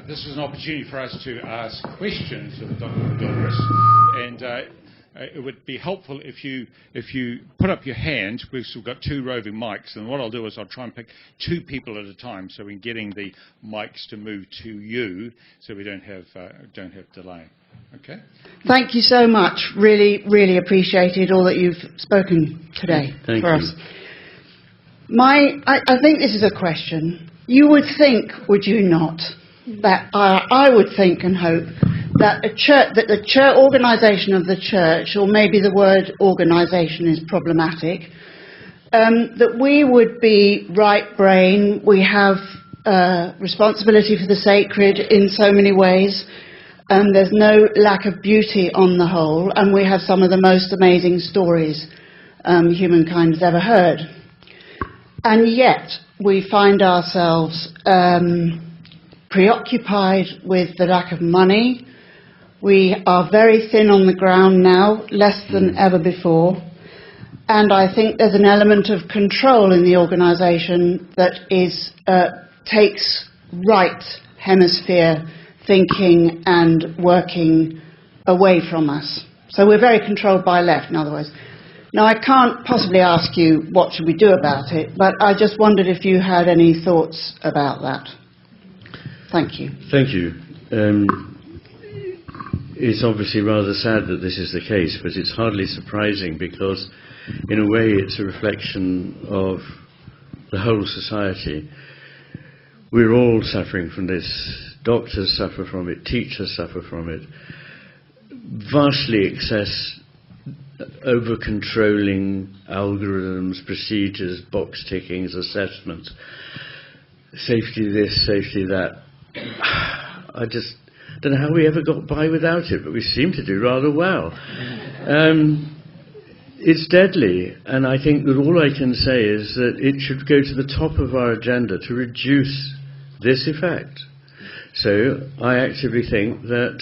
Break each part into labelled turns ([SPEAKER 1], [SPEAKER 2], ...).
[SPEAKER 1] this is an opportunity for us to ask questions of Dr. Doris, and it would be helpful if you put up your hand. We've got two roving mics, and what I'll do is I'll try and pick two people at a time, so we're getting the mics to move to you, so we don't have delay. Okay.
[SPEAKER 2] Thank you so much. Really, really appreciated all that you've spoken today for us. I think this is a question. You would think, would you not, that I would think and hope that the church organisation of the church, or maybe the word organisation is problematic, that we would be right brain. We have responsibility for the sacred in so many ways. There's no lack of beauty on the whole, and we have some of the most amazing stories humankind has ever heard. And yet we find ourselves preoccupied with the lack of money. We are very thin on the ground now, less than ever before. And I think there's an element of control in the organisation that takes right hemisphere thinking and working away from us. So we're very controlled by left, in other words. Now, I can't possibly ask you what should we do about it, but I just wondered if you had any thoughts about that. Thank you.
[SPEAKER 3] Thank you. It's obviously rather sad that this is the case, but it's hardly surprising because, in a way, it's a reflection of the whole society. We're all suffering from this. Doctors suffer from it, teachers suffer from it. Vastly excess, over-controlling algorithms, procedures, box-tickings, assessments, safety this, safety that. I just don't know how we ever got by without it, but we seem to do rather well. It's deadly, and I think that all I can say is that it should go to the top of our agenda to reduce this effect. So I actively think that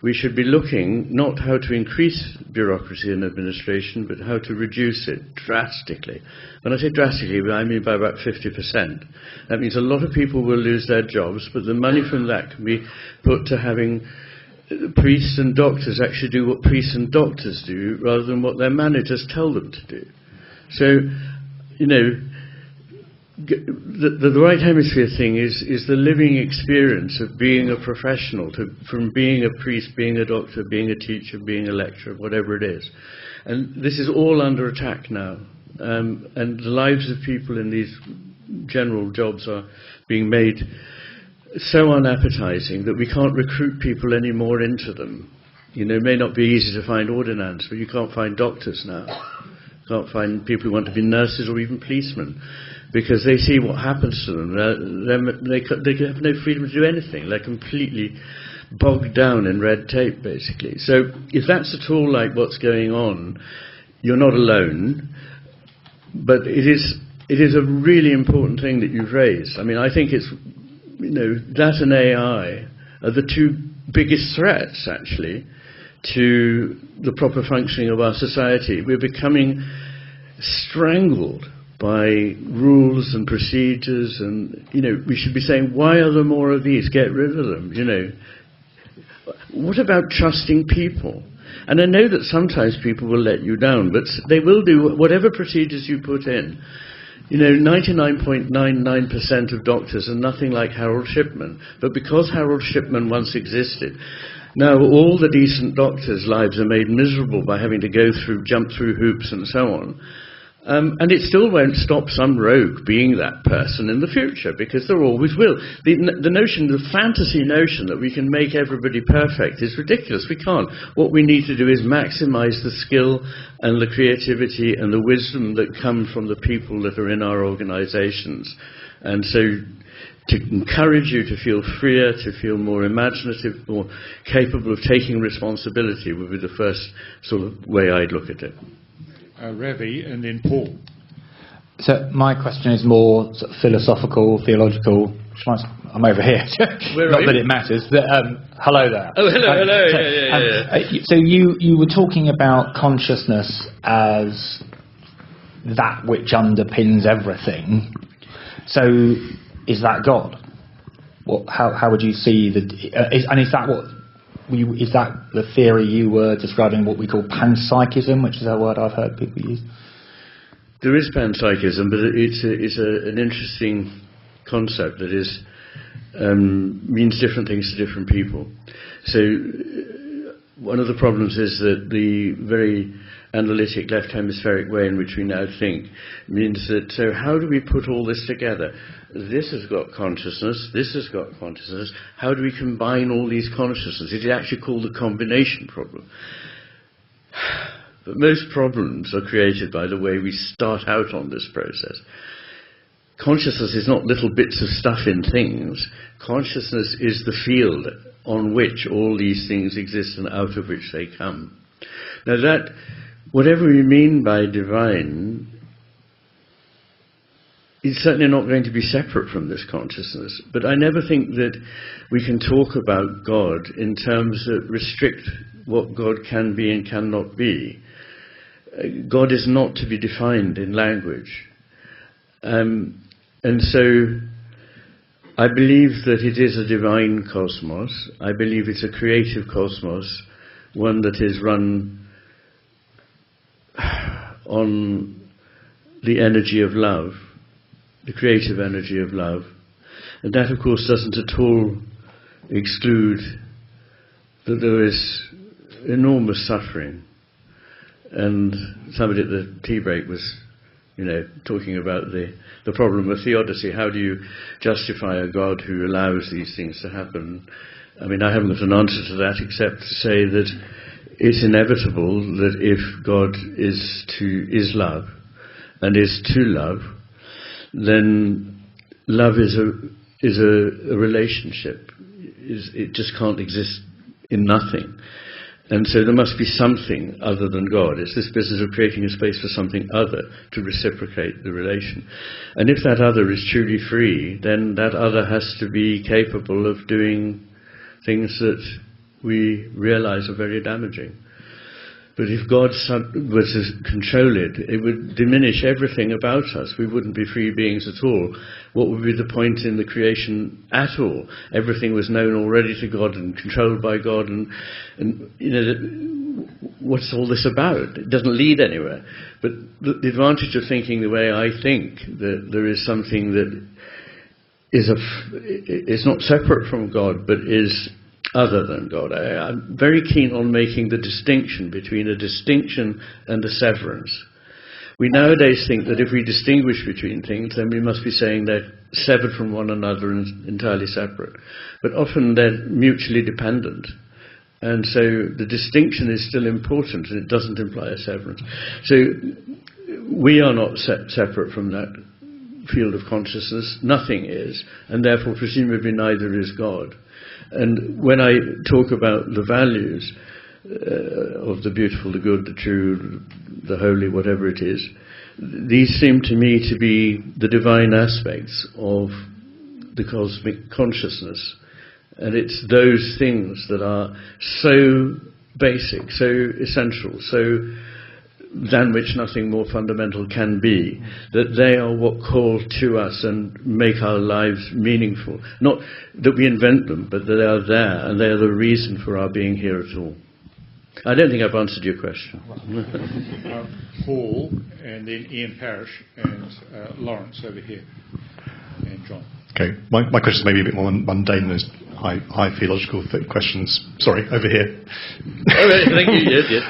[SPEAKER 3] we should be looking not how to increase bureaucracy and administration, but how to reduce it drastically. When I say drastically, I mean by about 50%. That means a lot of people will lose their jobs, but the money from that can be put to having priests and doctors actually do what priests and doctors do, rather than what their managers tell them to do. So, you know, the right hemisphere thing is the living experience of being a professional, from being a priest, being a doctor, being a teacher, being a lecturer, whatever it is. And this is all under attack now. And the lives of people in these general jobs are being made so unappetizing that we can't recruit people anymore into them. You know, it may not be easy to find ordinands, but you can't find doctors now. You can't find people who want to be nurses or even policemen, because they see what happens to them. They have no freedom to do anything. They're completely bogged down in red tape, basically. So if that's at all like what's going on, you're not alone. But it is a really important thing that you've raised. I mean, I think it's, you know, that and AI are the two biggest threats, actually, to the proper functioning of our society. We're becoming strangled by rules and procedures, and, you know, we should be saying, why are there more of these? Get rid of them, you know. What about trusting people? And I know that sometimes people will let you down, but they will do whatever procedures you put in. You know, 99.99% of doctors are nothing like Harold Shipman, but because Harold Shipman once existed, now all the decent doctors' lives are made miserable by having to jump through hoops and so on. And it still won't stop some rogue being that person in the future, because there always will. The fantasy notion that we can make everybody perfect is ridiculous. We can't. What we need to do is maximize the skill and the creativity and the wisdom that come from the people that are in our organizations. And so to encourage you to feel freer, to feel more imaginative, more capable of taking responsibility would be the first sort of way I'd look at it.
[SPEAKER 1] Ravi, and then Paul.
[SPEAKER 4] So my question is more sort of philosophical, theological. I'm over here. Not that it matters. But, hello there.
[SPEAKER 3] Oh, hello.
[SPEAKER 4] So you were talking about consciousness as that which underpins everything. So is that God? how would you see is that the theory you were describing, what we call panpsychism, which is a word I've heard people use?
[SPEAKER 3] There is panpsychism, but it's an interesting concept that means different things to different people. So one of the problems is that the very analytic left hemispheric way in which we now think means that, so how do we put all this together? This has got consciousness, this has got consciousness. How do we combine all these consciousnesses? It is actually called the combination problem. But most problems are created by the way we start out on this process. Consciousness is not little bits of stuff in things. Consciousness is the field on which all these things exist and out of which they come. Now that, whatever we mean by divine, is certainly not going to be separate from this consciousness. But I never think that we can talk about God in terms that restrict what God can be and cannot be. God is not to be defined in language. And so I believe that it is a divine cosmos. I believe it's a creative cosmos, one that is run on the energy of love, the creative energy of love. And that, of course, doesn't at all exclude that there is enormous suffering. And somebody at the tea break was, talking about the problem of theodicy. How do you justify a God who allows these things to happen? I mean, I haven't got an answer to that except to say that it's inevitable that if God is love and is to love, then love is a relationship. It just can't exist in nothing. And so there must be something other than God. It's this business of creating a space for something other to reciprocate the relation. And if that other is truly free, then that other has to be capable of doing things that we realize are very damaging. But if God was to control it, it would diminish everything about us. We wouldn't be free beings at all. What would be the point in the creation at all? Everything was known already to God and controlled by God. And what's all this about? It doesn't lead anywhere. But the advantage of thinking the way I think, that there is something that is not separate from God, but is other than God. I'm very keen on making the distinction between a distinction and a severance. We nowadays think that if we distinguish between things, then we must be saying they're severed from one another and entirely separate. But often they're mutually dependent. And so the distinction is still important, and it doesn't imply a severance. So we are not separate from that field of consciousness. Nothing is, and therefore presumably neither is God. And when I talk about the values of the beautiful, the good, the true, the holy, whatever it is, these seem to me to be the divine aspects of the cosmic consciousness. And it's those things that are so basic, so essential, so than which nothing more fundamental can be, that they are what call to us and make our lives meaningful. Not that we invent them, but that they are there, and they are the reason for our being here at all. I don't think I've answered your question.
[SPEAKER 1] Paul, and then Ian Parrish, and Lawrence over here, and John.
[SPEAKER 5] Okay, my questions may be a bit more mundane than those high theological questions. Sorry, over here.
[SPEAKER 3] All right, thank you. Yes.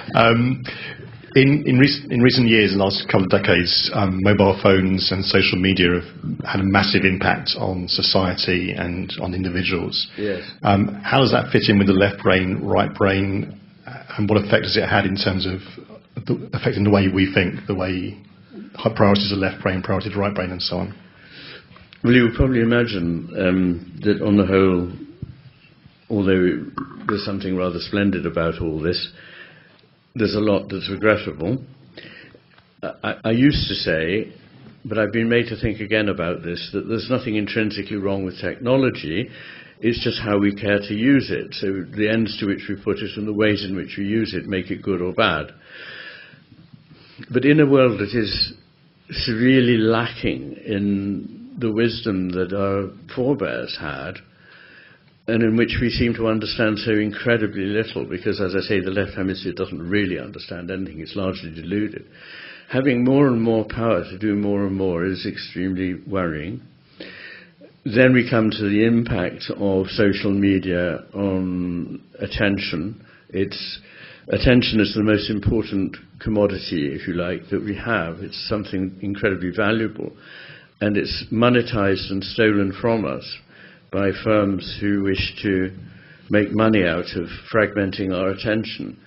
[SPEAKER 5] In recent years, in the last couple of decades, mobile phones and social media have had a massive impact on society and on individuals.
[SPEAKER 3] Yes.
[SPEAKER 5] How does that fit in with the left brain, right brain, and what effect has it had in terms of affecting the way we think, the way priorities of left brain, priorities of right brain, and so on?
[SPEAKER 3] Well, you would probably imagine that on the whole, although there's something rather splendid about all this, there's a lot that's regrettable. I used to say, but I've been made to think again about this, that there's nothing intrinsically wrong with technology. It's just how we care to use it. So the ends to which we put it and the ways in which we use it make it good or bad. But in a world that is severely lacking in the wisdom that our forebears had, and in which we seem to understand so incredibly little, because, as I say, the left hemisphere doesn't really understand anything. It's largely deluded. Having more and more power to do more and more is extremely worrying. Then we come to the impact of social media on attention. Attention is the most important commodity, if you like, that we have. It's something incredibly valuable, and it's monetized and stolen from us by firms who wish to make money out of fragmenting our attention.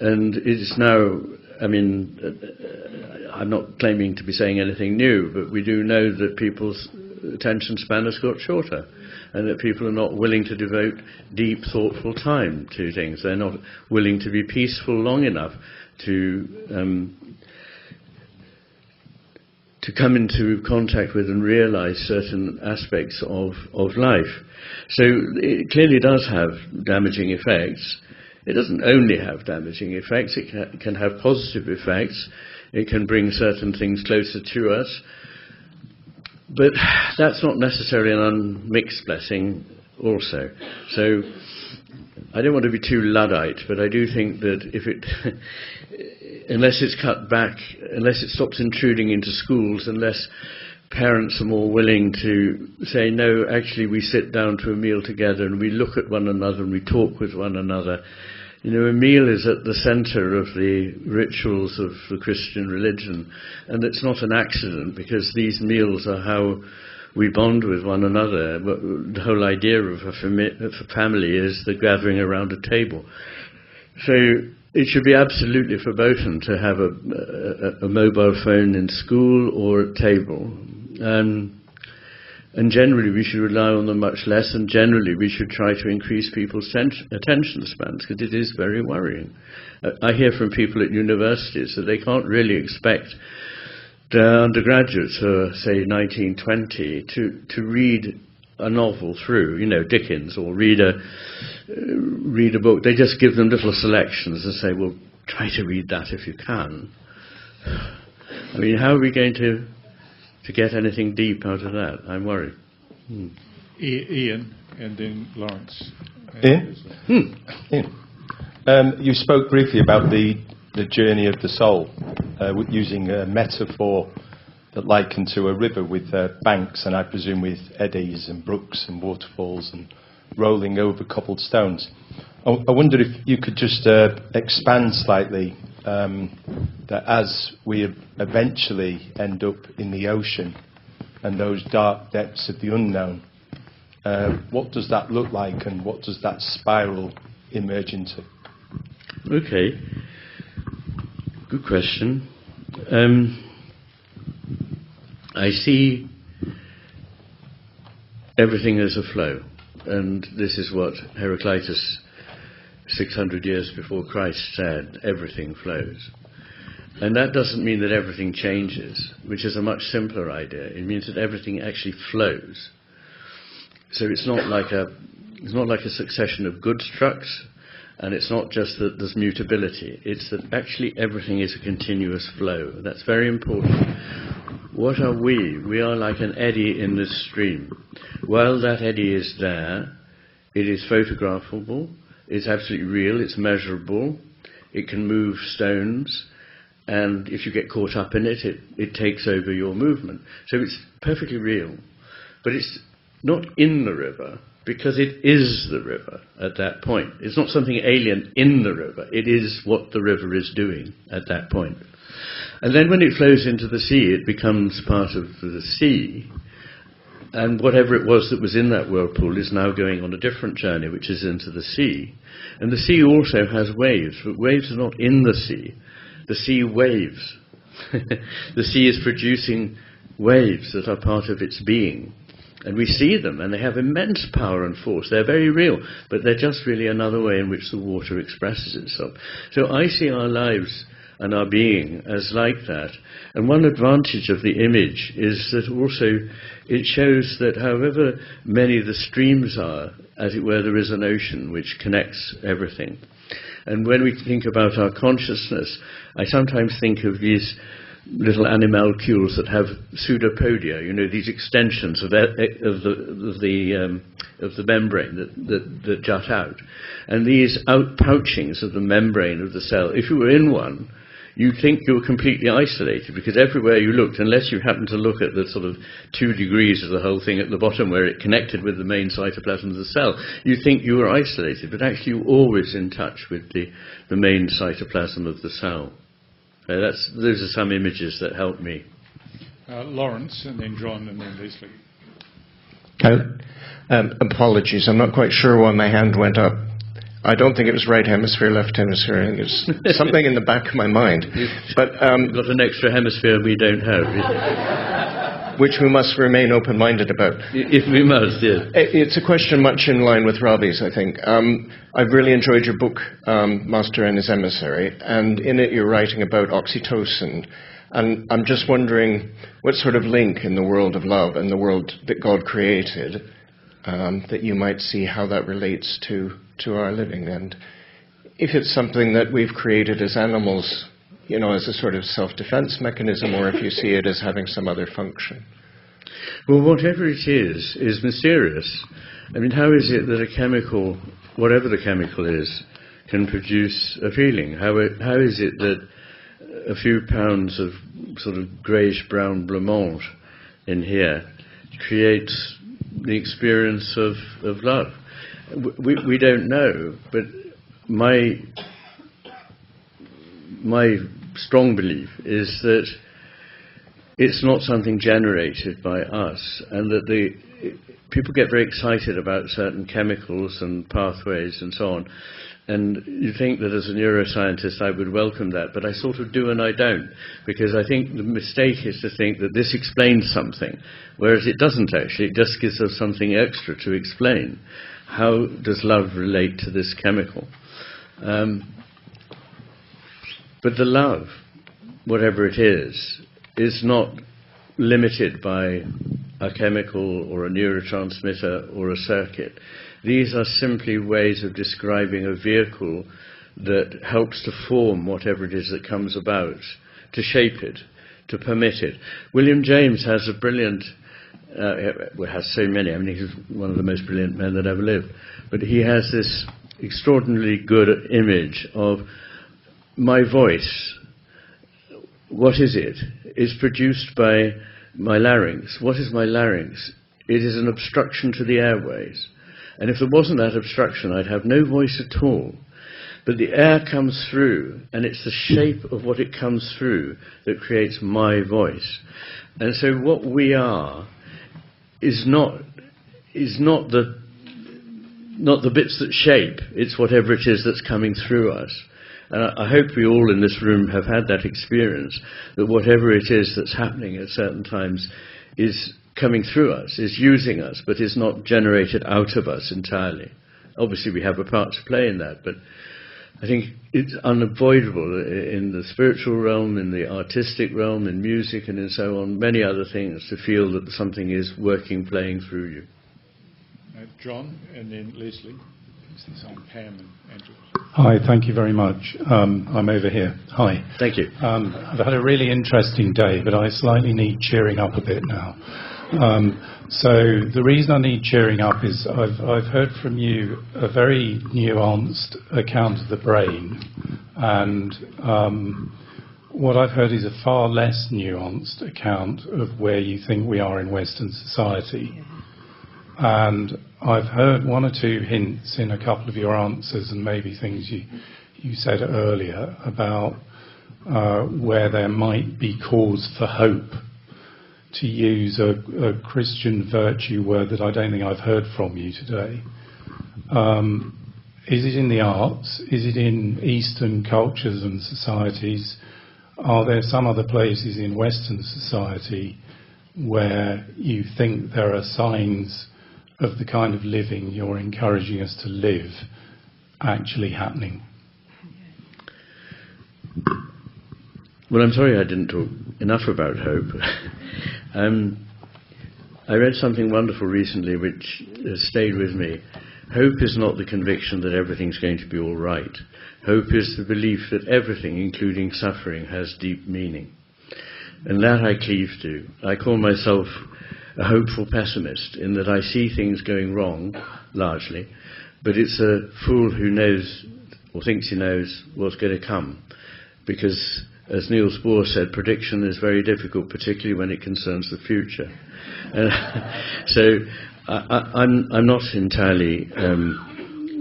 [SPEAKER 3] And it's now, I'm not claiming to be saying anything new, but we do know that people's attention span has got shorter, and that people are not willing to devote deep, thoughtful time to things. They're not willing to be peaceful long enough to come into contact with and realize certain aspects of life. So it clearly does have damaging effects. It doesn't only have damaging effects, it can have positive effects. It can bring certain things closer to us. But that's not necessarily an unmixed blessing also. So I don't want to be too Luddite, but I do think that unless it's cut back, unless it stops intruding into schools, unless parents are more willing to say, no, actually we sit down to a meal together and we look at one another and we talk with one another. A meal is at the centre of the rituals of the Christian religion, and it's not an accident, because these meals are how we bond with one another. The whole idea of a family is the gathering around a table. So it should be absolutely verboten to have a mobile phone in school or at table. And generally we should rely on them much less, and generally we should try to increase people's attention spans, because it is very worrying. I hear from people at universities that they can't really expect their undergraduates who are, say, 19, 20, to read a novel through, Dickens, or read a book. They just give them little selections and say, well, try to read that if you can. How are we going to get anything deep out of that? I'm worried.
[SPEAKER 1] Ian, and then Lawrence.
[SPEAKER 6] Ian. You spoke briefly about the journey of the soul, using a metaphor that likened to a river with banks, and I presume with eddies and brooks and waterfalls and rolling over cobbled stones. I wonder if you could just expand slightly, that as we eventually end up in the ocean and those dark depths of the unknown, what does that look like, and what does that spiral emerge into?
[SPEAKER 3] Okay, good question. I see everything as a flow, and this is what Heraclitus 600 years before Christ said, everything flows. And that doesn't mean that everything changes, which is a much simpler idea. It means that everything actually flows. So it's not like a succession of goods trucks, and it's not just that there's mutability. It's that actually everything is a continuous flow. That's very important. What are we? We are like an eddy in this stream. While that eddy is there, it is photographable. It's absolutely real, it's measurable, it can move stones, and if you get caught up in it, it takes over your movement. So it's perfectly real. But it's not in the river, because it is the river at that point. It's not something alien in the river, it is what the river is doing at that point. And then when it flows into the sea, it becomes part of the sea. And whatever it was that was in that whirlpool is now going on a different journey, which is into the sea. And the sea also has waves, but waves are not in the sea. The sea waves. The sea is producing waves that are part of its being. And we see them, and they have immense power and force. They're very real, but they're just really another way in which the water expresses itself. So I see our lives and our being as like that. And one advantage of the image is that also it shows that however many the streams are, as it were, there is an ocean which connects everything. And when we think about our consciousness, I sometimes think of these little animalcules that have pseudopodia, these extensions of the membrane that jut out. And these outpouchings of the membrane of the cell, if you were in one, you'd think you were completely isolated, because everywhere you looked, unless you happened to look at the sort of 2 degrees of the whole thing at the bottom where it connected with the main cytoplasm of the cell, you'd think you were isolated, but actually you were always in touch with the main cytoplasm of the cell. Those are some images that help me.
[SPEAKER 1] Lawrence, and then John, and then Leslie.
[SPEAKER 7] Apologies, I'm not quite sure why my hand went up. I don't think it was right hemisphere, left hemisphere. I think it's something in the back of my mind. But
[SPEAKER 3] you've got an extra hemisphere we don't have.
[SPEAKER 7] Which we must remain open-minded about.
[SPEAKER 3] If we must, yes.
[SPEAKER 7] It's a question much in line with Robbie's, I think. I've really enjoyed your book, Master and His Emissary, and in it you're writing about oxytocin. And I'm just wondering what sort of link in the world of love and the world that God created that you might see how that relates to our living. And if it's something that we've created as animals, as a sort of self-defense mechanism, or if you see it as having some other function.
[SPEAKER 3] Well, whatever it is mysterious. I mean, how is it that a chemical, whatever the chemical is, can produce a feeling? How is it that a few pounds of sort of greyish-brown blancmange in here creates the experience of love? We don't know, but my strong belief is that it's not something generated by us, and that people get very excited about certain chemicals and pathways and so on, and you think that as a neuroscientist I would welcome that, but I sort of do and I don't, because I think the mistake is to think that this explains something, whereas it doesn't actually. It just gives us something extra to explain. How does love relate to this chemical? But the love, whatever it is not limited by a chemical or a neurotransmitter or a circuit. These are simply ways of describing a vehicle that helps to form whatever it is that comes about, to shape it, to permit it. William James has a brilliant, has so many, I mean, he's one of the most brilliant men that ever lived, but he has this extraordinarily good image of my voice. What is it? It's produced by my larynx. What is my larynx? It is an obstruction to the airways. And if there wasn't that obstruction, I'd have no voice at all. But the air comes through, and it's the shape of what it comes through that creates my voice. And so what we are is not the bits that shape. It's whatever it is that's coming through us. And I hope we all in this room have had that experience, that whatever it is that's happening at certain times is coming through us, is using us, but is not generated out of us entirely. Obviously we have a part to play in that, but I think it's unavoidable in the spiritual realm, in the artistic realm, in music and in so on, many other things, to feel that something is working, playing through you.
[SPEAKER 1] John, and then Leslie. Pam and Andrew.
[SPEAKER 8] Hi, thank you very much. I'm over here. Hi.
[SPEAKER 3] Thank you.
[SPEAKER 8] I've had a really interesting day, but I slightly need cheering up a bit now. So the reason I need cheering up is I've heard from you a very nuanced account of the brain, and what I've heard is a far less nuanced account of where you think we are in Western society. And I've heard one or two hints in a couple of your answers, and maybe things you said earlier about where there might be cause for hope, to use a Christian virtue word that I don't think I've heard from you today. Is it in the arts? Is it in Eastern cultures and societies? Are there some other places in Western society where you think there are signs of the kind of living you're encouraging us to live actually happening?
[SPEAKER 3] Well, I'm sorry I didn't talk enough about hope. I read something wonderful recently which has stayed with me. Hope is not the conviction that everything's going to be all right. Hope is the belief that everything, including suffering, has deep meaning. And that I cleave to. I call myself a hopeful pessimist in that I see things going wrong, largely, but it's a fool who knows or thinks he knows what's going to come. Because, as Niels Bohr said, prediction is very difficult, particularly when it concerns the future. So I'm not entirely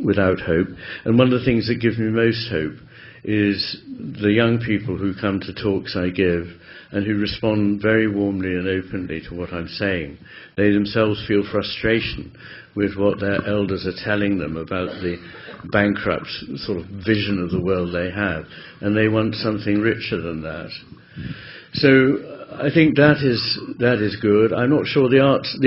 [SPEAKER 3] without hope. And one of the things that gives me most hope is the young people who come to talks I give and who respond very warmly and openly to what I'm saying. They themselves feel frustration with what their elders are telling them about the bankrupt sort of vision of the world they have, and they want something richer than that. So I think that is good. I'm not sure the arts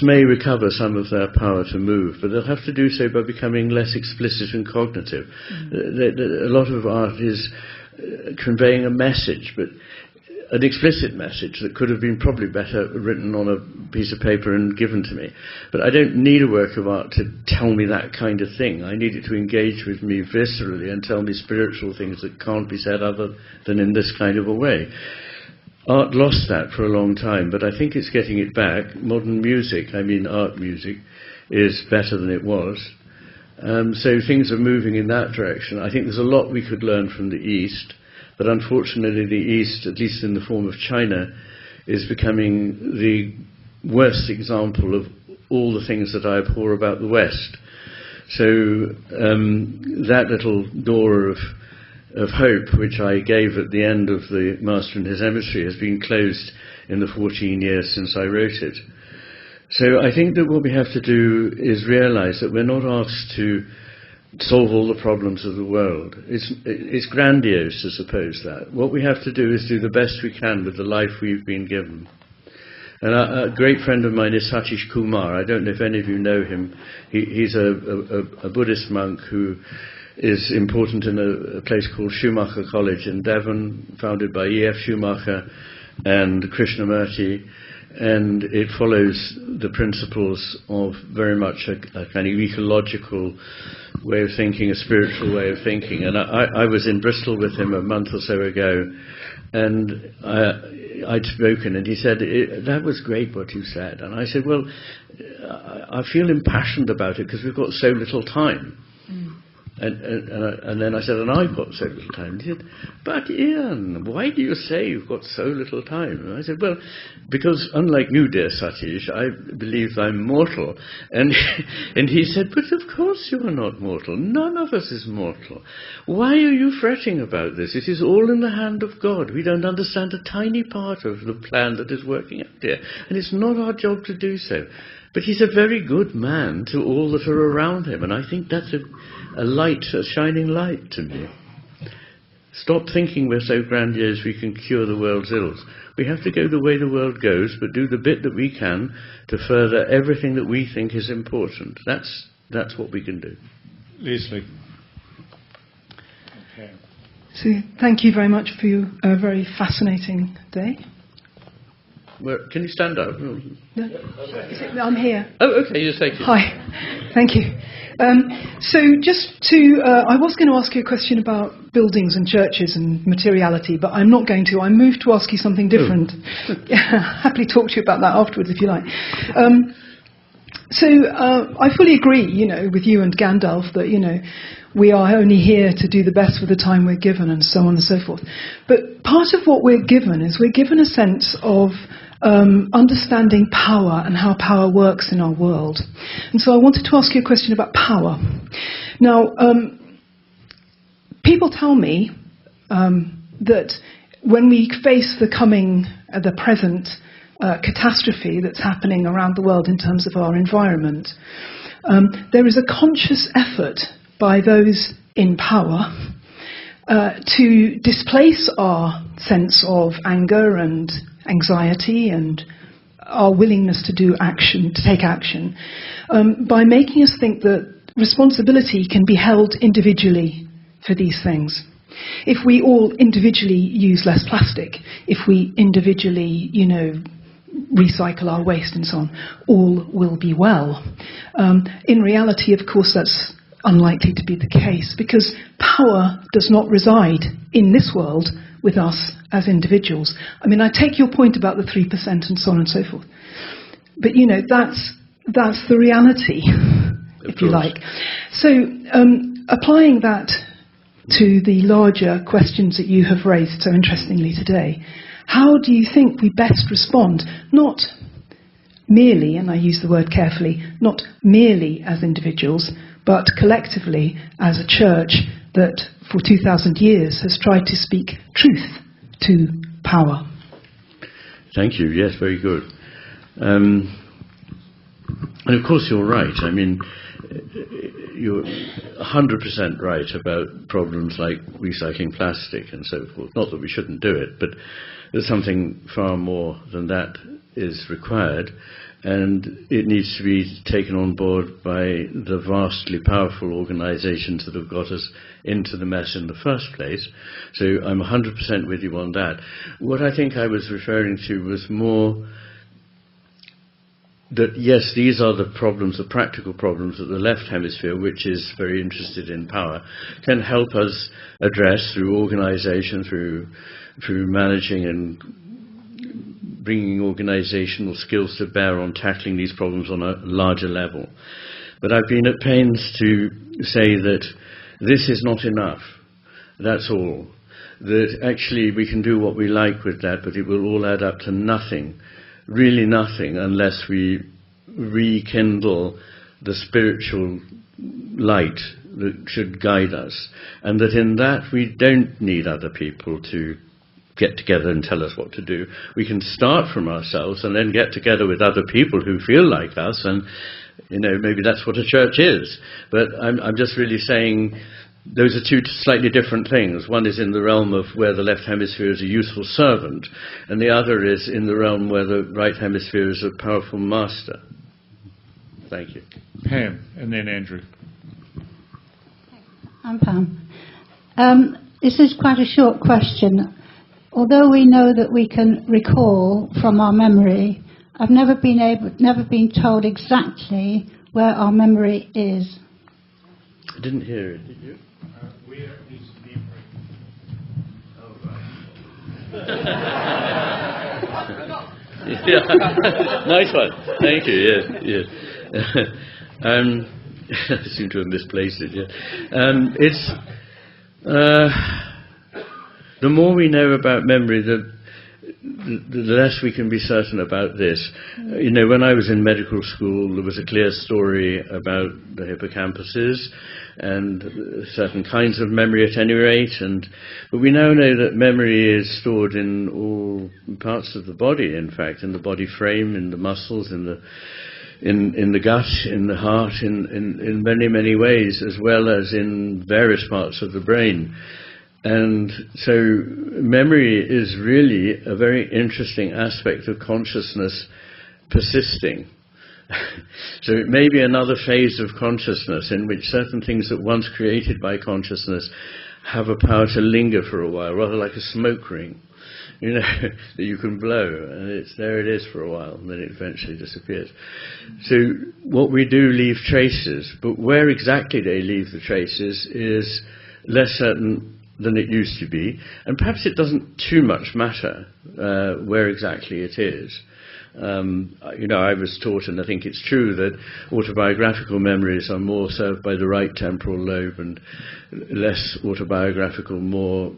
[SPEAKER 3] may recover some of their power to move, but they'll have to do so by becoming less explicit and cognitive. A lot of art is conveying a message, but an explicit message that could have been probably better written on a piece of paper and given to me. But I don't need a work of art to tell me that kind of thing. I need it to engage with me viscerally and tell me spiritual things that can't be said other than in this kind of a way. Art lost that for a long time, but I think it's getting it back. Modern music, I mean art music, is better than it was. So things are moving in that direction. I think there's a lot we could learn from the East, but unfortunately the East, at least in the form of China, is becoming the worst example of all the things that I abhor about the West. So that little door of hope, which I gave at the end of The Master and His Emissary, has been closed in the 14 years since I wrote it. So I think that what we have to do is realize that we're not asked to solve all the problems of the world. It's grandiose to suppose that. What we have to do is do the best we can with the life we've been given. And a great friend of mine is Satish Kumar. I don't know if any of you know him. He's a Buddhist monk who is important in a place called Schumacher College in Devon, founded by E.F. Schumacher and Krishnamurti. And it follows the principles of very much a kind of ecological way of thinking, a spiritual way of thinking. And I was in Bristol with him a month or so ago, and I'd spoken, and he said, that was great what you said. And I said, well, I feel impassioned about it because we've got so little time. And then I said, and I've got so little time. And he said, but Ian, why do you say you've got so little time? And I said, well, because unlike you, dear Satish, I believe I'm mortal. And he said, but of course you are not mortal. None of us is mortal. Why are you fretting about this? It is all in the hand of God. We don't understand a tiny part of the plan that is working out there. And it's not our job to do so. But he's a very good man to all that are around him, and I think that's a light, a shining light to me. Stop thinking we're so grandiose we can cure the world's ills. We have to go the way the world goes, but do the bit that we can to further everything that we think is important. That's what we can do.
[SPEAKER 1] Leslie. Okay.
[SPEAKER 9] So thank you very much for your very fascinating day.
[SPEAKER 3] Well, can you stand up?
[SPEAKER 9] No. I'm here.
[SPEAKER 3] Oh, okay, you're taking.
[SPEAKER 9] Hi, thank you. So just to, I was going to ask you a question about buildings and churches and materiality, but I'm not going to. I'm moved to ask you something different. Happily talk to you about that afterwards if you like. So I fully agree, with you and Gandalf that, we are only here to do the best with the time we're given and so on and so forth. But part of what we're given is we're given a sense of understanding power and how power works in our world. And so I wanted to ask you a question about power. Now, people tell me that when we face the present catastrophe that's happening around the world in terms of our environment, there is a conscious effort by those in power to displace our sense of anger and anxiety and our willingness to take action, by making us think that responsibility can be held individually for these things. If we all individually use less plastic, if we individually, recycle our waste and so on, all will be well. In reality, of course, that's unlikely to be the case, because power does not reside in this world with us as individuals. I mean, I take your point about the 3% and so on and so forth. But, you know, that's the reality, if you like. So applying that to the larger questions that you have raised so interestingly today, how do you think we best respond? Not merely, and I use the word carefully, not merely as individuals, but collectively as a church that for 2,000 years has tried to speak truth to power.
[SPEAKER 3] Thank you. Yes, very good. And of course you're right. I mean, you're 100% right about problems like recycling plastic and so forth. Not that we shouldn't do it, but there's something far more than that is required, and it needs to be taken on board by the vastly powerful organisations that have got us into the mess in the first place. So I'm 100% with you on that. What I think I was referring to was more that, yes, these are the problems, the practical problems that the left hemisphere, which is very interested in power, can help us address through organisation, through managing and bringing organisational skills to bear on tackling these problems on a larger level. But I've been at pains to say that this is not enough. That's all. That actually we can do what we like with that, but it will all add up to nothing. Really nothing, unless we rekindle the spiritual light that should guide us. And that in that we don't need other people to get together and tell us what to do. We can start from ourselves and then get together with other people who feel like us, and maybe that's what a church is. But I'm just really saying those are two slightly different things. One is in the realm of where the left hemisphere is a useful servant, and the other is in the realm where the right hemisphere is a powerful master. Thank you.
[SPEAKER 1] Pam, and then Andrew.
[SPEAKER 10] I'm Pam. This is quite a short question. Although we know that we can recall from our memory, I've never been told exactly where our memory is.
[SPEAKER 3] I didn't hear it, did you?
[SPEAKER 1] Where is memory?
[SPEAKER 3] Oh, right. Yeah. Nice one. Thank you. Yes. I seem to have misplaced it. Yeah. It's the more we know about memory, the less we can be certain about this. When I was in medical school, there was a clear story about the hippocampuses and certain kinds of memory at any rate. But we now know that memory is stored in all parts of the body, in fact, in the body frame, in the muscles, in the gut, in the heart, in many, many ways, as well as in various parts of the brain. And so memory is really a very interesting aspect of consciousness persisting. So it may be another phase of consciousness in which certain things that once created by consciousness have a power to linger for a while, rather like a smoke ring, that you can blow, and there it is for a while, and then it eventually disappears. So what we do leave traces, but where exactly they leave the traces is less certain than it used to be, and perhaps it doesn't too much matter where exactly it is. I was taught, and I think it's true, that autobiographical memories are more served by the right temporal lobe and less autobiographical, more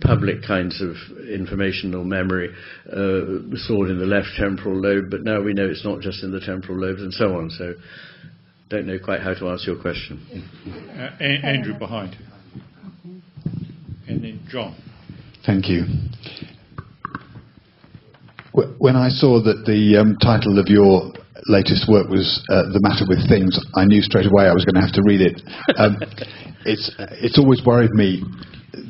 [SPEAKER 3] public kinds of informational memory stored in the left temporal lobe, but now we know it's not just in the temporal lobes and so on, so don't know quite how to answer your question.
[SPEAKER 1] Andrew behind. And then John.
[SPEAKER 11] Thank you. When I saw that the title of your latest work was The Matter with Things, I knew straight away I was going to have to read it. It's always worried me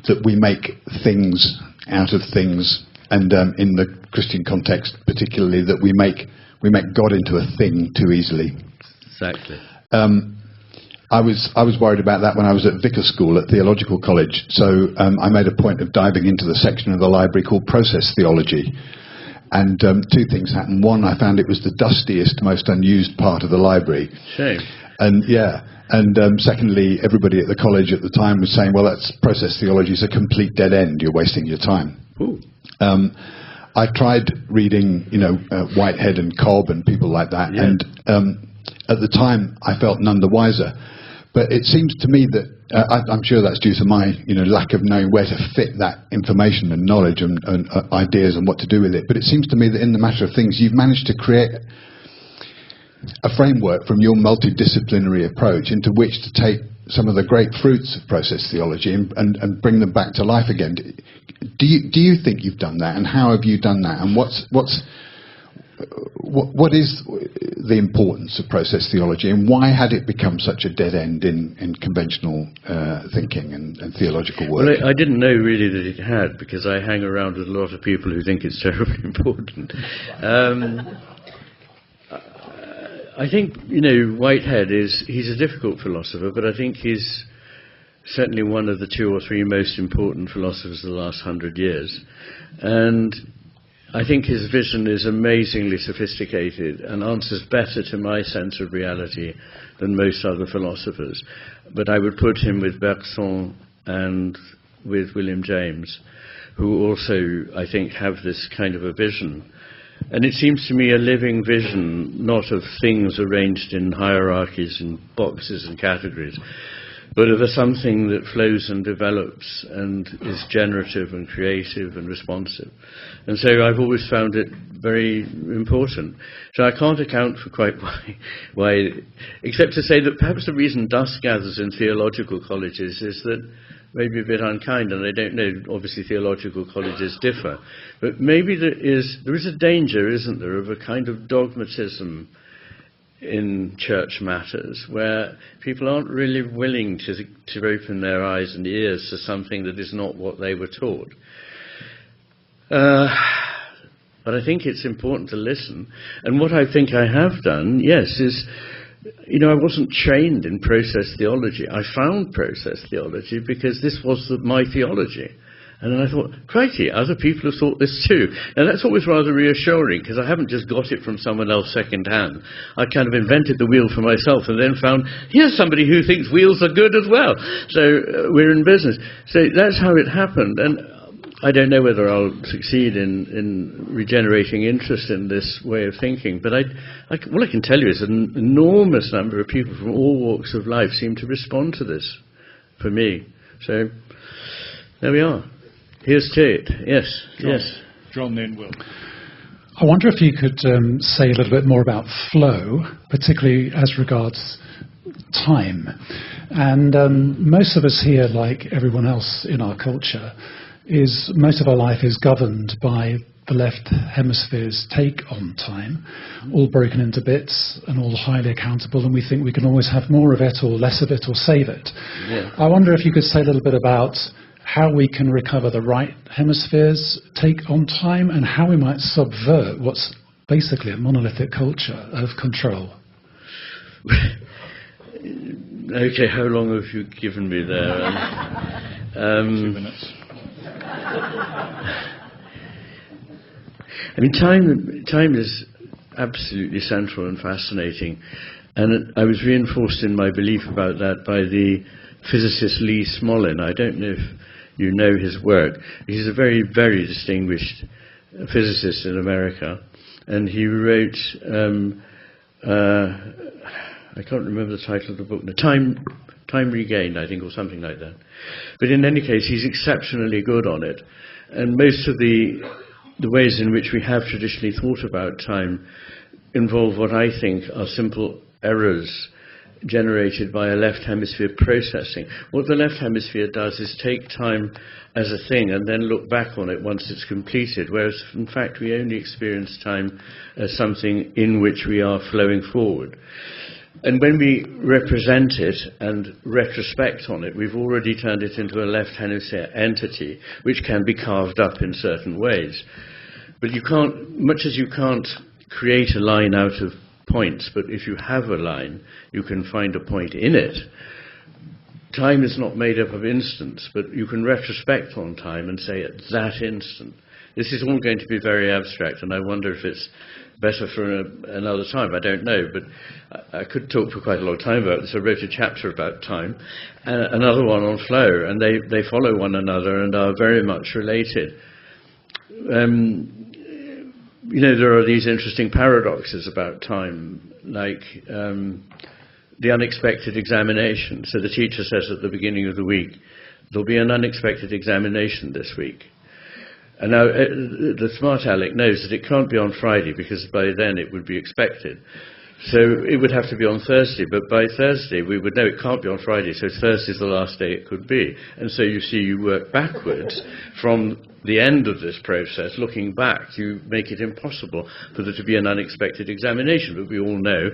[SPEAKER 11] that we make things out of things, and in the Christian context particularly, that we make God into a thing too easily.
[SPEAKER 3] Exactly.
[SPEAKER 11] I was worried about that when I was at Vicar School at Theological College, so I made a point of diving into the section of the library called Process Theology. And two things happened. One, I found it was the dustiest, most unused part of the library.
[SPEAKER 3] Shame.
[SPEAKER 11] And secondly, everybody at the college at the time was saying, well, that's process theology is a complete dead end. You're wasting your time. I tried reading, Whitehead and Cobb and people like that, and at the time I felt none the wiser. But it seems to me that I'm sure that's due to my lack of knowing where to fit that information and knowledge and ideas and what to do with it. But it seems to me that in the matter of things, you've managed to create a framework from your multidisciplinary approach into which to take some of the great fruits of process theology and bring them back to life again. Do you think you've done that, and how have you done that, and what is the importance of process theology, and why had it become such a dead end in conventional thinking and theological work?
[SPEAKER 3] Well, I didn't know really that it had, because I hang around with a lot of people who think it's terribly important. I think, Whitehead he's a difficult philosopher, but I think he's certainly one of the two or three most important philosophers of the last 100 years. And I think his vision is amazingly sophisticated and answers better to my sense of reality than most other philosophers. But I would put him with Bergson and with William James, who also, I think, have this kind of a vision. And it seems to me a living vision, not of things arranged in hierarchies and boxes and categories, but of something that flows and develops and is generative and creative and responsive. And so I've always found it very important. So I can't account for quite why, except to say that perhaps the reason dust gathers in theological colleges is that, maybe a bit unkind, and I don't know, obviously theological colleges differ, but maybe there is a danger, isn't there, of a kind of dogmatism in church matters, where people aren't really willing to open their eyes and ears to something that is not what they were taught. But I think it's important to listen. And what I think I have done, yes, is, I wasn't trained in process theology. I found process theology because this was my theology. And then I thought, crikey, other people have thought this too. And that's always rather reassuring, because I haven't just got it from someone else second-hand. I kind of invented the wheel for myself and then found, here's somebody who thinks wheels are good as well. So we're in business. So that's how it happened. And I don't know whether I'll succeed in regenerating interest in this way of thinking, but all I can tell you is an enormous number of people from all walks of life seem to respond to this for me. So there we are. Here's to it. Yes.
[SPEAKER 1] John,
[SPEAKER 3] yes.
[SPEAKER 1] John, then Will.
[SPEAKER 8] I wonder if you could say a little bit more about flow, particularly as regards time. And most of us here, like everyone else in our culture, most of our life is governed by the left hemisphere's take on time, all broken into bits and all highly accountable, and we think we can always have more of it or less of it or save it.
[SPEAKER 3] Yeah.
[SPEAKER 8] I wonder if you could say a little bit about how we can recover the right hemisphere's take on time and how we might subvert what's basically a monolithic culture of control.
[SPEAKER 3] Okay, how long have you given me there?
[SPEAKER 1] 2 minutes.
[SPEAKER 3] I mean, time is absolutely central and fascinating, and I was reinforced in my belief about that by the physicist Lee Smolin. I don't know if you know his work. He's a very, very distinguished physicist in America, and he wrote, I can't remember the title of the book, Time Regained, I think, or something like that. But in any case, he's exceptionally good on it. And most of the ways in which we have traditionally thought about time involve what I think are simple errors generated by a left hemisphere processing. What the left hemisphere does is take time as a thing and then look back on it once it's completed, whereas in fact we only experience time as something in which we are flowing forward. And when we represent it and retrospect on it, we've already turned it into a left hemisphere entity, which can be carved up in certain ways. But you can't, much as you can't create a line out of points, but if you have a line, you can find a point in it. Time is not made up of instants, but you can retrospect on time and say at that instant, This is all going to be very abstract, and I wonder if it's better for another time. I don't know, but I could talk for quite a long time about this. I wrote a chapter about time, another one on flow, and they follow one another and are very much related. There are these interesting paradoxes about time, like the unexpected examination. So the teacher says at the beginning of the week, there'll be an unexpected examination this week. And now the smart aleck knows that it can't be on Friday because by then it would be expected. So it would have to be on Thursday, but by Thursday we would know it can't be on Friday, so Thursday's the last day it could be. And so you see, you work backwards from the end of this process, looking back, you make it impossible for there to be an unexpected examination. But we all know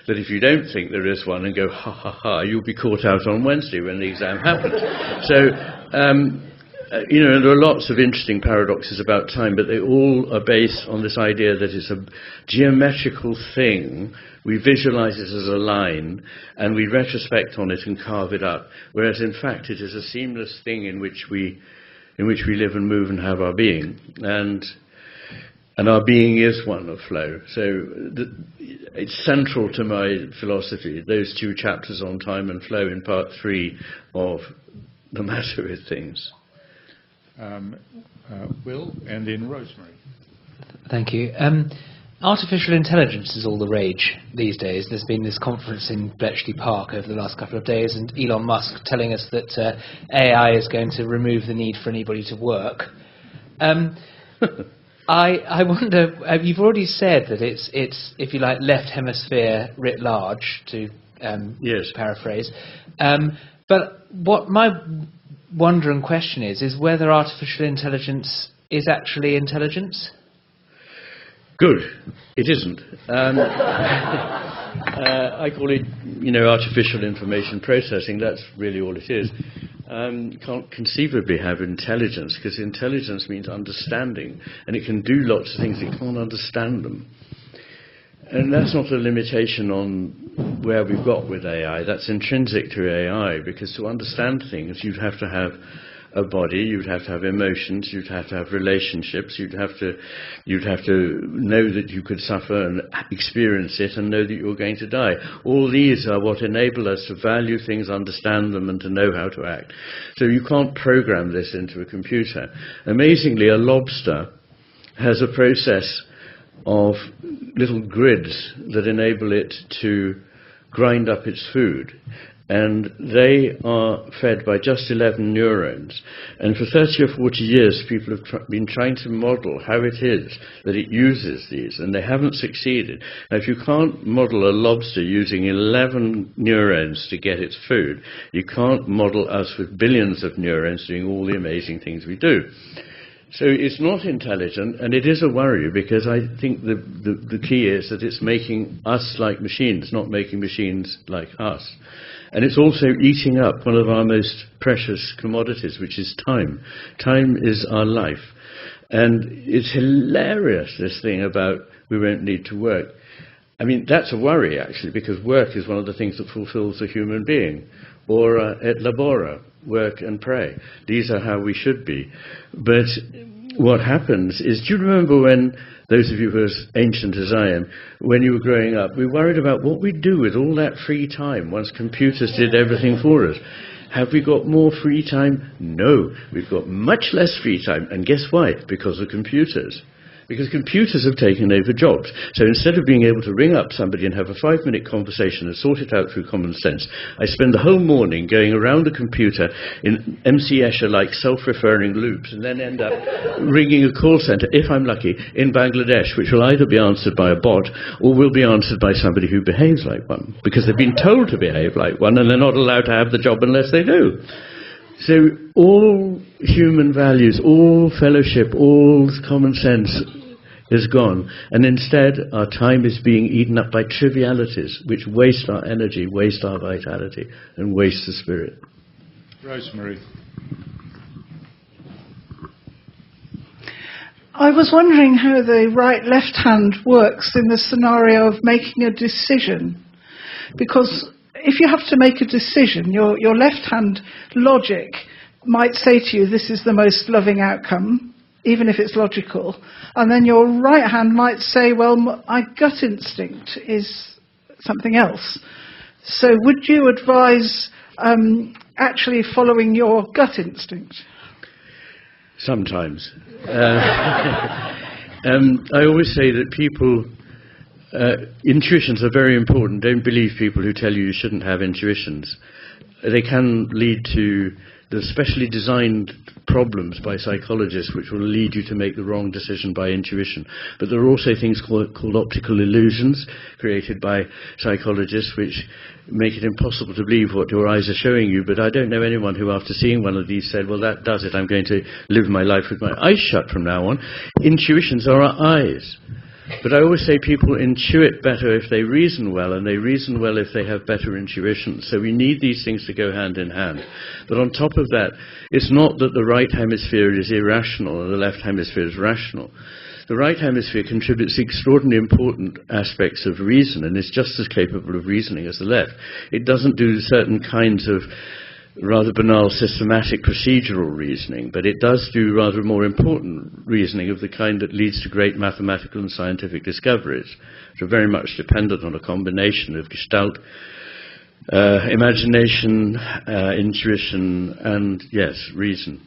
[SPEAKER 3] that if you don't think there is one and go, ha, ha, ha, you'll be caught out on Wednesday when the exam happens. So, there are lots of interesting paradoxes about time, but they all are based on this idea that it's a geometrical thing. We visualize it as a line, and we retrospect on it and carve it up, whereas in fact it is a seamless thing in which we live and move and have our being. And our being is one of flow. So it's central to my philosophy, those two chapters on time and flow in part 3 of The Matter with Things.
[SPEAKER 1] Will, and then Rosemary.
[SPEAKER 4] Thank you. Artificial intelligence is all the rage these days. There's been this conference in Bletchley Park over the last couple of days, and Elon Musk telling us that AI is going to remove the need for anybody to work. I wonder, you've already said that it's if you like, left hemisphere writ large, to paraphrase. But what my wonder and question is whether artificial intelligence is actually intelligence?
[SPEAKER 3] Good. It isn't. I call it, artificial information processing. That's really all it is. Can't conceivably have intelligence, because intelligence means understanding, and it can do lots of things. It can't understand them. And that's not a limitation on where we've got with AI. That's intrinsic to AI, because to understand things, you'd have to have a body, you'd have to have emotions, you'd have to have relationships, you'd have to know that you could suffer and experience it and know that you're going to die. All these are what enable us to value things, understand them, and to know how to act. So you can't program this into a computer. Amazingly, a lobster has a process of little grids that enable it to grind up its food. And they are fed by just 11 neurons. And for 30 or 40 years, people have been trying to model how it is that it uses these, and they haven't succeeded. Now, if you can't model a lobster using 11 neurons to get its food, you can't model us with billions of neurons doing all the amazing things we do. So it's not intelligent, and it is a worry, because I think the key is that it's making us like machines, not making machines like us. And it's also eating up one of our most precious commodities, which is time. Time is our life. And it's hilarious, this thing about we won't need to work. I mean, that's a worry, actually, because work is one of the things that fulfills a human being. Or et labora, work and pray. These are how we should be. But what happens is, do you remember when, those of you who are as ancient as I am, when you were growing up, we worried about what we'd do with all that free time once computers did everything for us? Have we got more free time? No. We've got much less free time. And guess why? Because of computers. Because computers have taken over jobs. So instead of being able to ring up somebody and have a 5-minute conversation and sort it out through common sense, I spend the whole morning going around the computer in MC Escher-like self-referring loops, and then end up ringing a call center, if I'm lucky, in Bangladesh, which will either be answered by a bot or will be answered by somebody who behaves like one, because they've been told to behave like one, and they're not allowed to have the job unless they do. So all human values, all fellowship, all common sense is gone, and instead our time is being eaten up by trivialities which waste our energy, waste our vitality, and waste the spirit.
[SPEAKER 1] Rosemary.
[SPEAKER 9] I was wondering how the right-left hand works in the scenario of making a decision, because if you have to make a decision, your left-hand logic might say to you, this is the most loving outcome, even if it's logical. And then your right hand might say, well, my gut instinct is something else. So would you advise actually following your gut instinct?
[SPEAKER 3] Sometimes. I always say that people, intuitions are very important. Don't believe people who tell you shouldn't have intuitions. They can lead to the specially designed problems by psychologists which will lead you to make the wrong decision by intuition. But there are also things called optical illusions created by psychologists which make it impossible to believe what your eyes are showing you. But I don't know anyone who, after seeing one of these, said, well, that does it. I'm going to live my life with my eyes shut from now on. Intuitions are our eyes. But I always say people intuit better if they reason well, and they reason well if they have better intuition. So we need these things to go hand in hand. But on top of that, it's not that the right hemisphere is irrational and the left hemisphere is rational. The right hemisphere contributes extraordinarily important aspects of reason and is just as capable of reasoning as the left. It doesn't do certain kinds of rather banal systematic procedural reasoning, but it does do rather more important reasoning of the kind that leads to great mathematical and scientific discoveries, which are very much dependent on a combination of gestalt, imagination, intuition, and, yes, reason.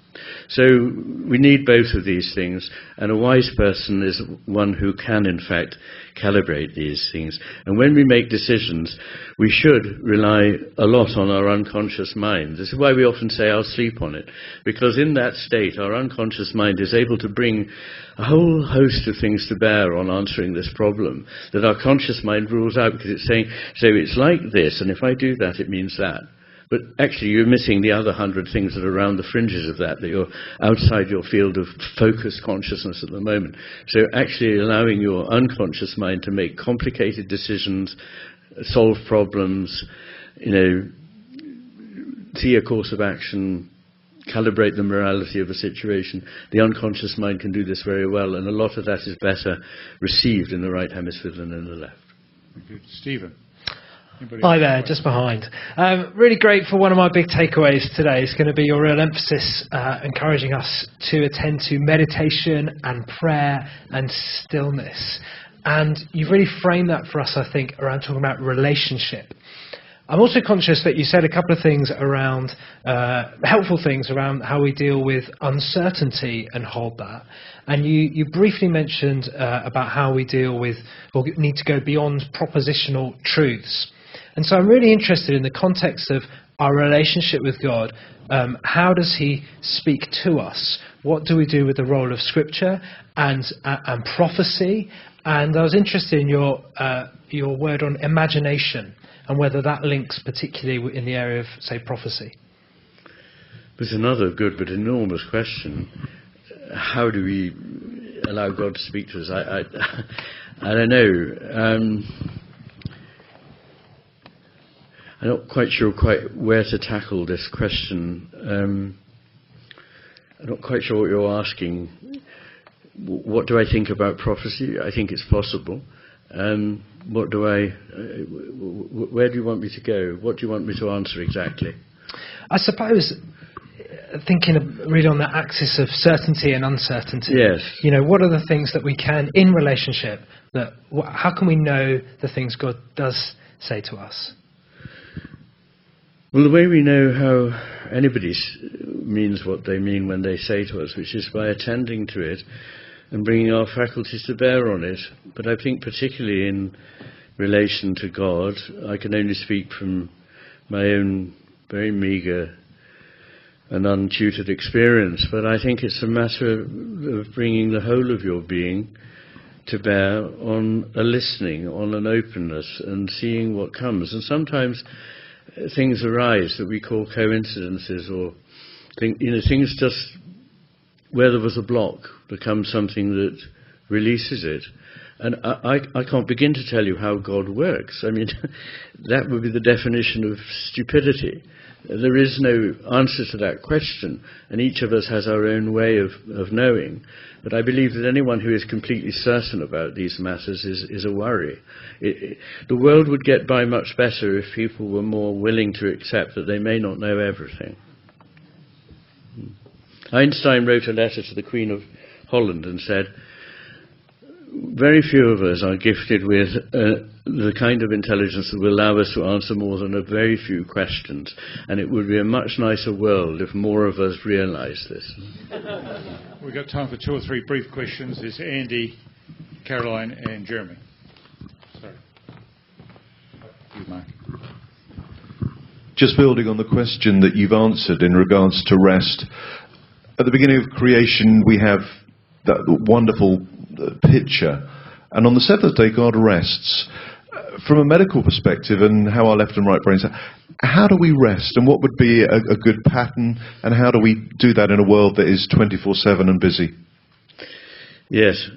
[SPEAKER 3] So we need both of these things, and a wise person is one who can, in fact, calibrate these things. And when we make decisions, we should rely a lot on our unconscious mind. This is why we often say, I'll sleep on it, because in that state, our unconscious mind is able to bring a whole host of things to bear on answering this problem that our conscious mind rules out, because it's saying, so it's like this, and if I do that, it means that. But actually, you're missing the other 100 things that are around the fringes of that you're outside your field of focused consciousness at the moment. So actually allowing your unconscious mind to make complicated decisions, solve problems, see a course of action, calibrate the morality of a situation. The unconscious mind can do this very well, and a lot of that is better received in the right hemisphere than in the left.
[SPEAKER 1] Thank you. Stephen.
[SPEAKER 12] Hi there, just behind. Really grateful. One of my big takeaways today is going to be your real emphasis encouraging us to attend to meditation and prayer and stillness. And you've really framed that for us, I think, around talking about relationship. I'm also conscious that you said a couple of things around, helpful things around how we deal with uncertainty and hold that. And you briefly mentioned about how we deal with, or need to go beyond propositional truths. And so I'm really interested in the context of our relationship with God. How does he speak to us? What do we do with the role of Scripture and prophecy? And I was interested in your word on imagination and whether that links particularly in the area of, say, prophecy.
[SPEAKER 3] There's another good but enormous question. How do we allow God to speak to us? I don't know. I'm not quite sure where to tackle this question. I'm not quite sure what you're asking. What do I think about prophecy? I think it's possible. Where do you want me to go? What do you want me to answer exactly?
[SPEAKER 12] I suppose thinking really on the axis of certainty and uncertainty.
[SPEAKER 3] Yes.
[SPEAKER 12] What are the things that we can, in relationship, how can we know the things God does say to us?
[SPEAKER 3] Well, the way we know how anybody means what they mean when they say to us, which is by attending to it and bringing our faculties to bear on it. But I think particularly in relation to God, I can only speak from my own very meagre and untutored experience, but I think it's a matter of bringing the whole of your being to bear on a listening, on an openness, and seeing what comes. And sometimes things arise that we call coincidences, or things just where there was a block become something that releases it. And I can't begin to tell you how God works. I mean, that would be the definition of stupidity. There is no answer to that question, and each of us has our own way of knowing. But I believe that anyone who is completely certain about these matters is a worry. The world would get by much better if people were more willing to accept that they may not know everything. Einstein wrote a letter to the Queen of Holland and said, very few of us are gifted with the kind of intelligence that will allow us to answer more than a very few questions, and it would be a much nicer world if more of us realised this.
[SPEAKER 1] We've got time for 2 or 3 brief questions. There's Andy, Caroline and Jeremy. Sorry. You, Mark.
[SPEAKER 13] Just building on the question that you've answered in regards to rest. At the beginning of creation, we have that wonderful picture. And on the seventh day, God rests. From a medical perspective and how our left and right brains are, how do we rest? And what would be a good pattern? And how do we do that in a world that is 24/7 and busy?
[SPEAKER 3] Yes.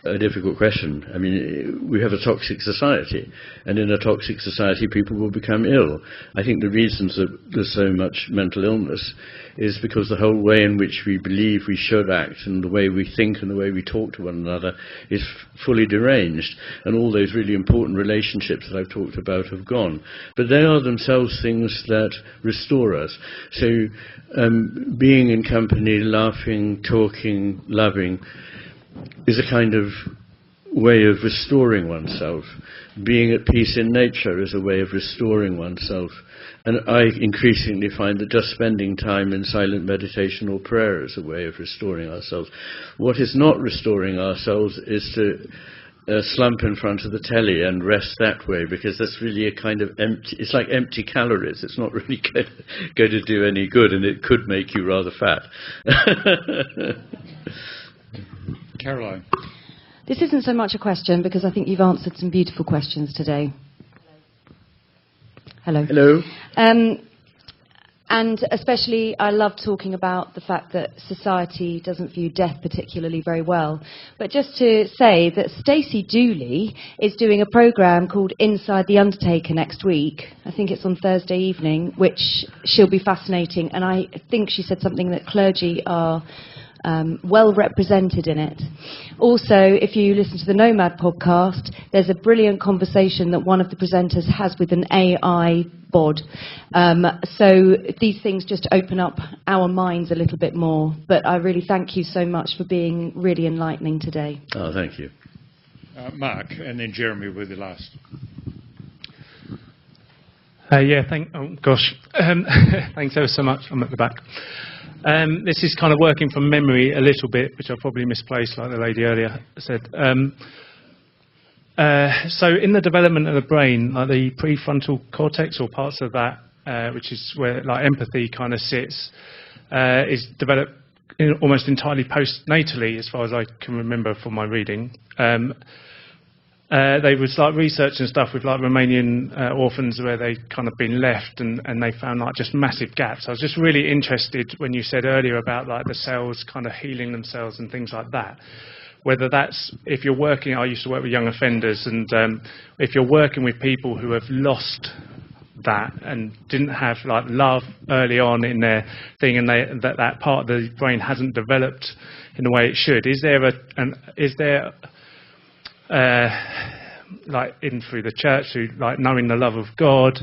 [SPEAKER 3] A difficult question. I mean, we have a toxic society, and in a toxic society people will become ill. I think the reasons that there's so much mental illness is because the whole way in which we believe we should act and the way we think and the way we talk to one another is fully deranged, and all those really important relationships that I've talked about have gone. But they are themselves things that restore us. So being in company, laughing, talking, loving is a kind of way of restoring oneself. Being at peace in nature is a way of restoring oneself. And I increasingly find that just spending time in silent meditation or prayer is a way of restoring ourselves. What is not restoring ourselves is to slump in front of the telly and rest that way, because that's really a kind of empty, it's like empty calories. It's not really going to do any good, and it could make you rather fat.
[SPEAKER 1] Caroline.
[SPEAKER 14] This isn't so much a question, because I think you've answered some beautiful questions today. Hello.
[SPEAKER 3] Hello.
[SPEAKER 14] And especially I love talking about the fact that society doesn't view death particularly very well. But just to say that Stacey Dooley is doing a programme called Inside the Undertaker next week. I think it's on Thursday evening, which she'll be fascinating. And I think she said something that clergy are well represented in it. Also, if you listen to the Nomad podcast, there's a brilliant conversation that one of the presenters has with an AI bod. So these things just open up our minds a little bit more. But I really thank you so much for being really enlightening today.
[SPEAKER 3] Oh, thank you.
[SPEAKER 1] Mark, and then Jeremy with the last.
[SPEAKER 15] Thanks ever so much. I'm at the back. This is kind of working from memory a little bit, which I probably misplaced, like the lady earlier said. So in the development of the brain, like the prefrontal cortex or parts of that, which is where like empathy kind of sits, is developed almost entirely postnatally, as far as I can remember from my reading. They was like research and stuff with like Romanian orphans where they kind of been left, and they found like just massive gaps. I was just really interested when you said earlier about like the cells kind of healing themselves and things like that. Whether that's, if you're working, I used to work with young offenders, and if you're working with people who have lost that and didn't have like love early on in their thing, and that part of the brain hasn't developed in the way it should, is there like in through the church, through like knowing the love of God,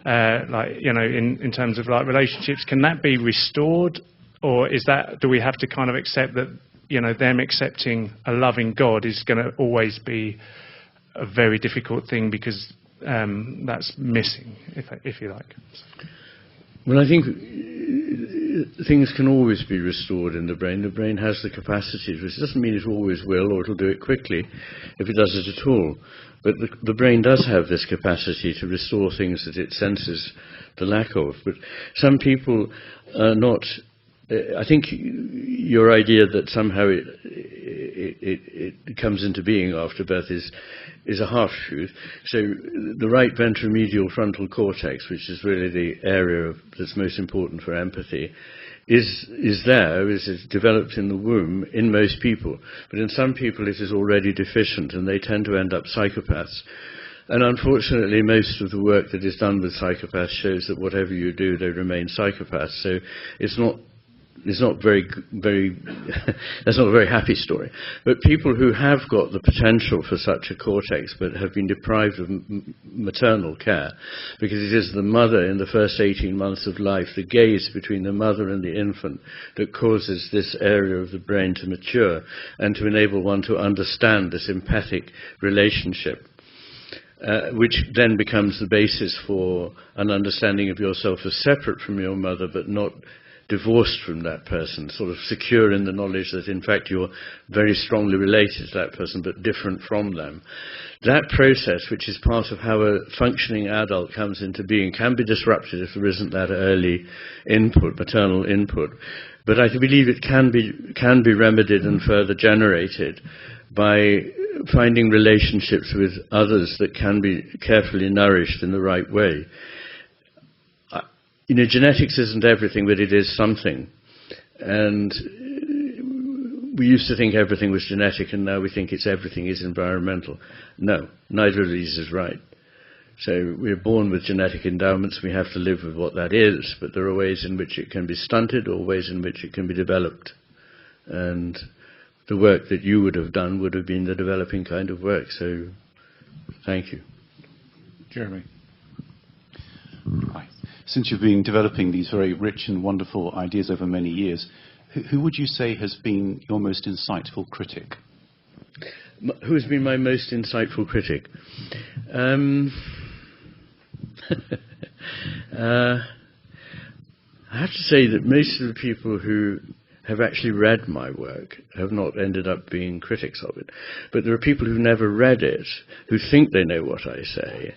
[SPEAKER 15] like, you know, in terms of like relationships, can that be restored, or do we have to kind of accept that, you know, them accepting a loving God is going to always be a very difficult thing because that's missing, if you like?
[SPEAKER 3] Well, I think things can always be restored in the brain. The brain has the capacity, which doesn't mean it always will, or it'll do it quickly, if it does it at all. But the brain does have this capacity to restore things that it senses the lack of. But some people are not. I think your idea that somehow it comes into being after birth is a half truth. So the right ventromedial frontal cortex, which is really the area that's most important for empathy, is developed in the womb in most people. But in some people it is already deficient, and they tend to end up psychopaths. And unfortunately, most of the work that is done with psychopaths shows that whatever you do, they remain psychopaths. So it's not is not very that's not a very happy story. But people who have got the potential for such a cortex but have been deprived of maternal care, because it is the mother in the first 18 months of life, the gaze between the mother and the infant, that causes this area of the brain to mature and to enable one to understand this empathic relationship. Which then becomes the basis for an understanding of yourself as separate from your mother, but not divorced from that person, sort of secure in the knowledge that in fact you're very strongly related to that person, but different from them. That process, which is part of how a functioning adult comes into being, can be disrupted if there isn't that early input, maternal input. But I believe it can be remedied and further generated by finding relationships with others that can be carefully nourished in the right way. Genetics isn't everything, but it is something. And we used to think everything was genetic, and now we think everything is environmental. No, neither of these is right. So we're born with genetic endowments, we have to live with what that is, but there are ways in which it can be stunted or ways in which it can be developed. And the work that you would have done would have been the developing kind of work. So, thank you.
[SPEAKER 1] Jeremy.
[SPEAKER 16] Hi. Since you've been developing these very rich and wonderful ideas over many years, who would you say has been your most insightful critic?
[SPEAKER 3] Who's been my most insightful critic? I have to say that most of the people who have actually read my work have not ended up being critics of it. But there are people who've never read it, who think they know what I say.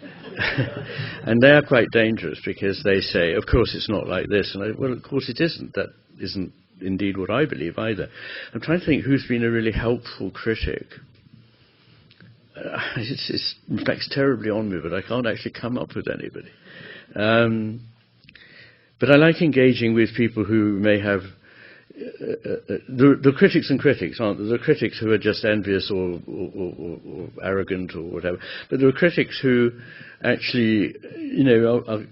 [SPEAKER 3] And they are quite dangerous, because they say, of course it's not like this. And well, of course it isn't. That isn't indeed what I believe either. I'm trying to think who's been a really helpful critic. It reflects terribly on me, but I can't actually come up with anybody. But I like engaging with people who may have the critics and critics, aren't there? The critics who are just envious or arrogant or whatever. But there are critics who actually,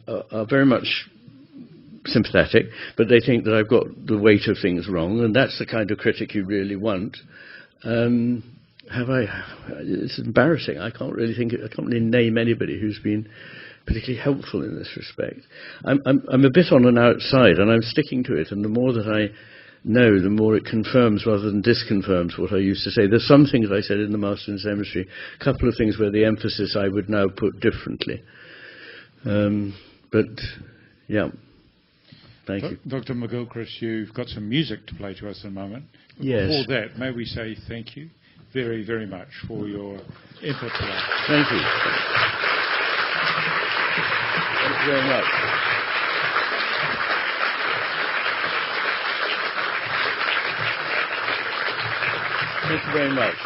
[SPEAKER 3] are very much sympathetic, but they think that I've got the weight of things wrong, and that's the kind of critic you really want. It's embarrassing. I can't really name anybody who's been particularly helpful in this respect. I'm a bit on an outside, and I'm sticking to it, and the more that I know, the more it confirms rather than disconfirms what I used to say. There's some things I said in the Master in Chemistry, a couple of things where the emphasis I would now put differently. But, yeah. Thank you.
[SPEAKER 1] Dr. McGilchrist, you've got some music to play to us in a moment.
[SPEAKER 3] Yes.
[SPEAKER 1] Before that, may we say thank you very, very much for your input today.
[SPEAKER 3] Thank you. Thank you very much. Thank you very much.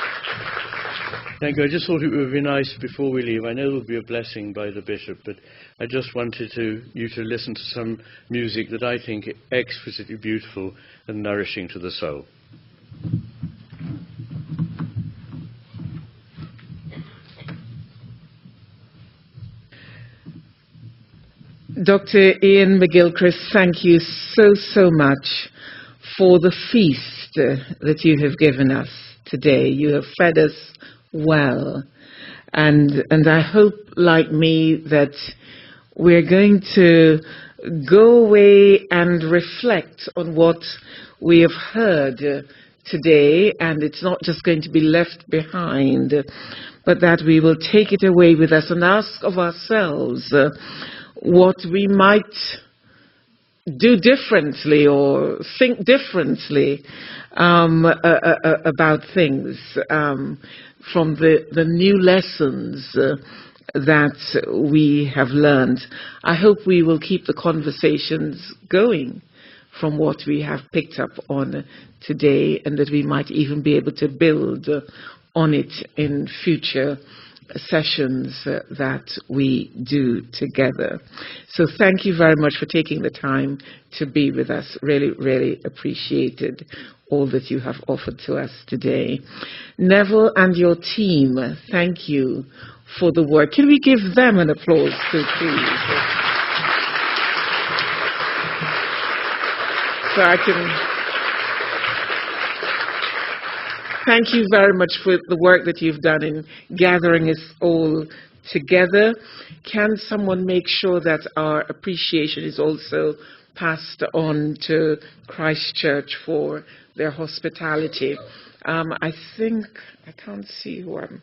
[SPEAKER 3] Thank you. I just thought it would be nice before we leave. I know there will be a blessing by the Bishop, but I just wanted you to listen to some music that I think exquisitely beautiful and nourishing to the soul.
[SPEAKER 17] Dr. Ian McGilchrist, thank you so much for the feast that you have given us today. You have fed us well. And I hope, like me, that we're going to go away and reflect on what we have heard today, and it's not just going to be left behind, but that we will take it away with us and ask of ourselves what we might do differently or think differently about things from the new lessons that we have learned. I hope we will keep the conversations going from what we have picked up on today, and that we might even be able to build on it in future sessions that we do together. So thank you very much for taking the time to be with us. Really, really appreciated all that you have offered to us today. Neville and your team, thank you for the work. Can we give them an applause too, please? So I can thank you very much for the work that you've done in gathering us all together. Can someone make sure that our appreciation is also passed on to Christchurch for their hospitality? I think, I can't see who I'm,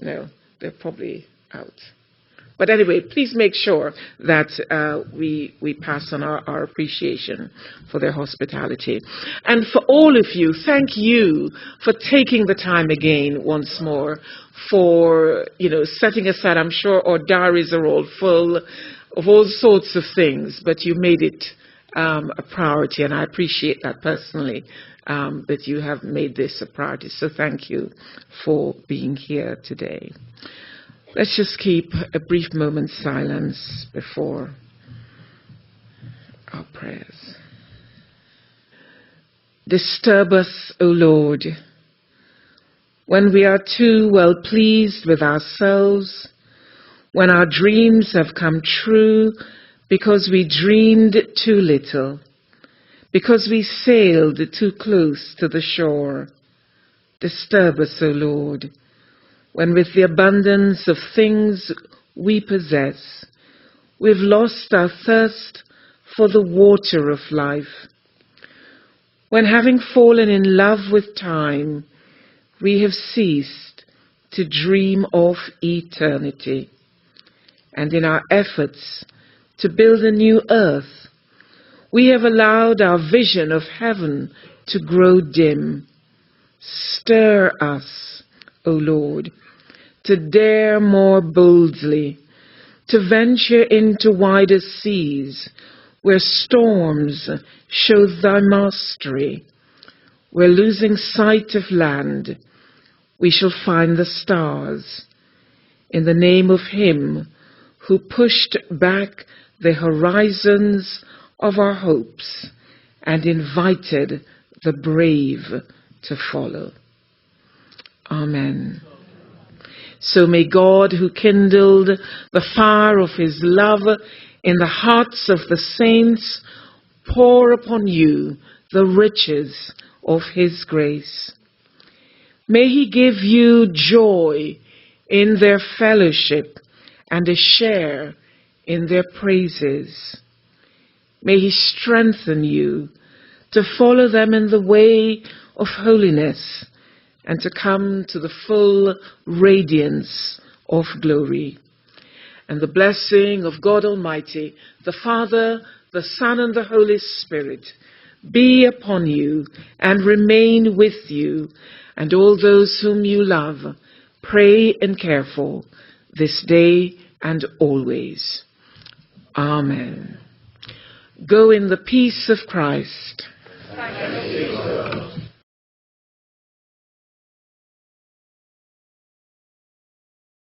[SPEAKER 17] no, they're probably out. But anyway, please make sure that we pass on our appreciation for their hospitality. And for all of you, thank you for taking the time again once more for, setting aside. I'm sure our diaries are all full of all sorts of things, but you made it a priority, and I appreciate that personally, that you have made this a priority. So thank you for being here today. Let's just keep a brief moment's silence before our prayers. Disturb us, O Lord, when we are too well pleased with ourselves, when our dreams have come true because we dreamed too little, because we sailed too close to the shore. Disturb us, O Lord, when with the abundance of things we possess, we've lost our thirst for the water of life. When having fallen in love with time, we have ceased to dream of eternity. And in our efforts to build a new earth, we have allowed our vision of heaven to grow dim. Stir us, O Lord, to dare more boldly, to venture into wider seas, where storms show thy mastery. Where losing sight of land, we shall find the stars. In the name of him who pushed back the horizons of our hopes and invited the brave to follow. Amen. So may God, who kindled the fire of his love in the hearts of the saints, pour upon you the riches of his grace. May he give you joy in their fellowship and a share in their praises. May he strengthen you to follow them in the way of holiness and to come to the full radiance of glory. And the blessing of God Almighty, the Father, the Son, and the Holy Spirit be upon you and remain with you and all those whom you love, pray and care for this day and always. Amen. Go in the peace of Christ. Thank you.